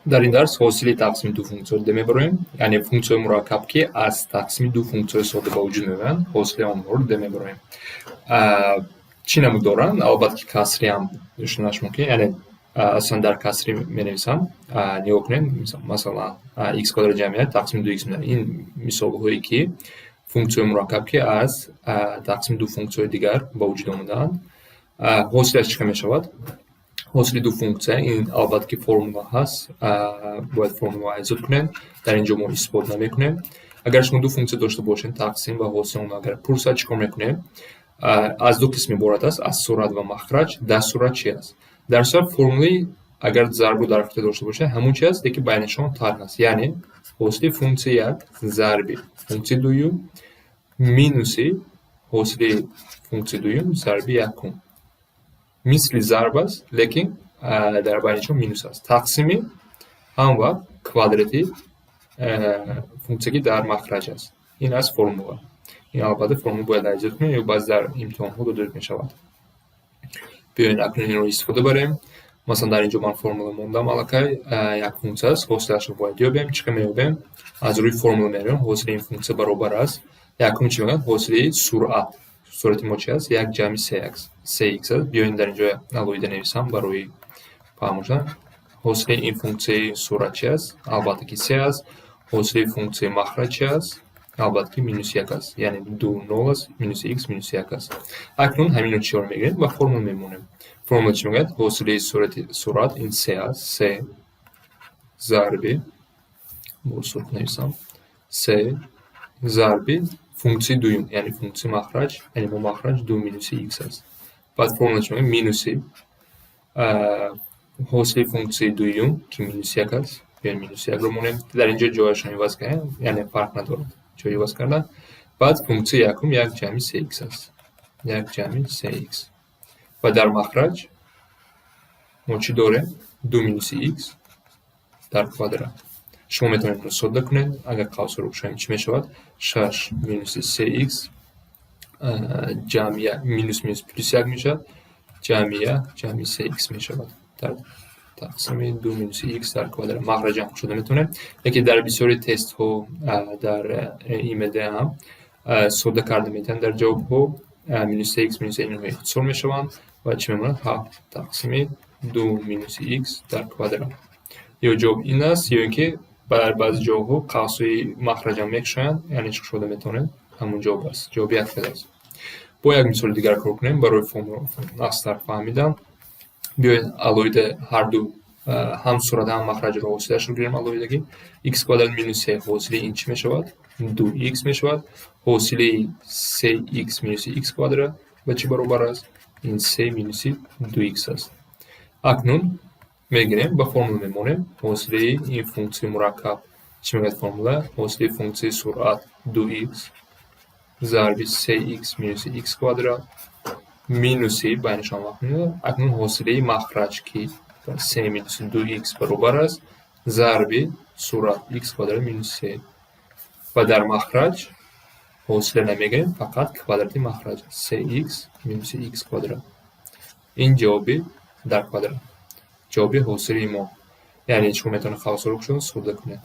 در این درس حاصل تقسیم دو فунکцію دمیبریم، یعنی فунکцію مرکب که از تقسیم دو فунکцію ساده به وجود میاد حاصل آن رو دمیبریم. چی نمود دارن؟ البته که کسری هم نشونش ممکن، یعنی اصلا در کسری می‌نویسم. نگاه کنید مثلا x کвадрат جمعیت تقسیم 2x میده. این مثال هایی که فунکцію مرکب که از تقسیم دو فунکцію دیگر به وجود آمدند. حاصلش چه میشود؟ حاصل دو فунکція این البته که فرمولا هست، باید فرمولا ایجاد کنید. در اینجا ما اثبات نمیکنیم. اگر شما دو فунکція داشته باشین تقسیم و حاصل اون اگر پرسد چیکار میکنیم؟ از دو قسم عبارت است، از سرعت و مخرج. در سرعت چی است؟ در سرعت فرمولی اگر ضرب در اختیار داشته باشه همون چی است که بینشون طرح است، یعنی حاصل فунکція یک ضرب فунکція دوم مینوس حاصل فунکція دوم ضرب یکم. مثل ضرب است لیکن در بینشون مینوس است. تقسیمی هم وقت کوادراتی فунکція که در مخرج است. این از فرمولا. این البته فرمول باید ایجاد کنید یا باز در امتحان ها داده میشود. بیاین اکنون این رو استفاده بریم. مثلا در اینجا من فرمول موندم الکی یک فунکція است، حاصلش رو باید بیابیم. چیکار میابیم؟ از روی فرمول میاریم حاصل این فунکція برابر است یکم چی میگن؟ حاصل سرعت. سرعت ما چی است؟ یک جمع 3x است. بیاین در اینجا علایده نویسم برای فهموندن. حاصل این فунکція سرعت چی است؟ البته که 3 است. حاصل فунکція مخرج چی است؟ البته که مینوس 1 است، یعنی 2 0 است، مینوس x مینوس 1 است. اکنون همین رو چی رو میگیریم و فرمول میمونیم. فرمول چی میگه؟ حاصل سرعت این 3 است. 3 ضرب برسوت نویسم 3 ضرب فунکція دوم، یعنی فунکція مخرج، یعنی ما مخرج 2 مینوس x است. بعد فرمول چی میگه؟ مینوس حاصل فунکція دوم که مینوس 1 است، یعنی مینوس 1 رو مونیم. در اینجا جایش رو عوض کنیم، یعنی فرق نداره جایی عوض کردن. بعد فунکція یکم یک جمع 3x است، یک جمع 3x. و در مخرج ما چی داریم؟ 2 مینوس x در کوادرات. شما میتونید رو ساده کنید. اگر قوس رو بشویم چی میشود؟ 6 مینوس 3x جمع مینوس مینوس پلیس 1 میشود، جمع 3x میشود در تقسیم 2 مینوس x در کوادرات. مخرج هم شده میتونه. یکی در بسیاری تست ها در ایمد هم ساده کرده میتونن. در جواب ها مینوس x مینوس این رو اختصار میشوند و چی میموند؟ 7 تقسیم 2 مینوس x در کوادرات. یا جواب این است یا اینکه بر بعضی جواب ها قوس های مخرج هم میکشند، یعنی چی شده میتونه همون جواب است. جواب یک فعل است. با یک مثال دیگر کار کنیم برای فرمول اصلا فهمیدم. بیاید علایده هر دو هم سرعت هم مخرج رو حاصلش رو گیریم. علایدگی x کوادرات مینوس 3 حاصل این چی میشود؟ 2x میشود. حاصل 3x مینوس x کوادرات به چی برابر است؟ این 3 مینوس 2x است. اکنون میگیریم با فرمول میمونیم. حاصل این فунکція مرکب چی میگه فرمولا؟ حاصل فунکція سرعت 2x ضرب 3x مینوس x کوادرات مینوسی بینشان وقت میده. اکنون حاصله مخرج که 3 مینوس 2x برابر است ضرب سرعت x کوادرات مینوس 3 و در مخرج حاصله نمیگیریم، فقط کوادراتی مخرج 3x مینوس x کوادرات. این جوابی در کوادرات جوابی حاصله ما، یعنی شما میتونه خواص رو ساده کنید.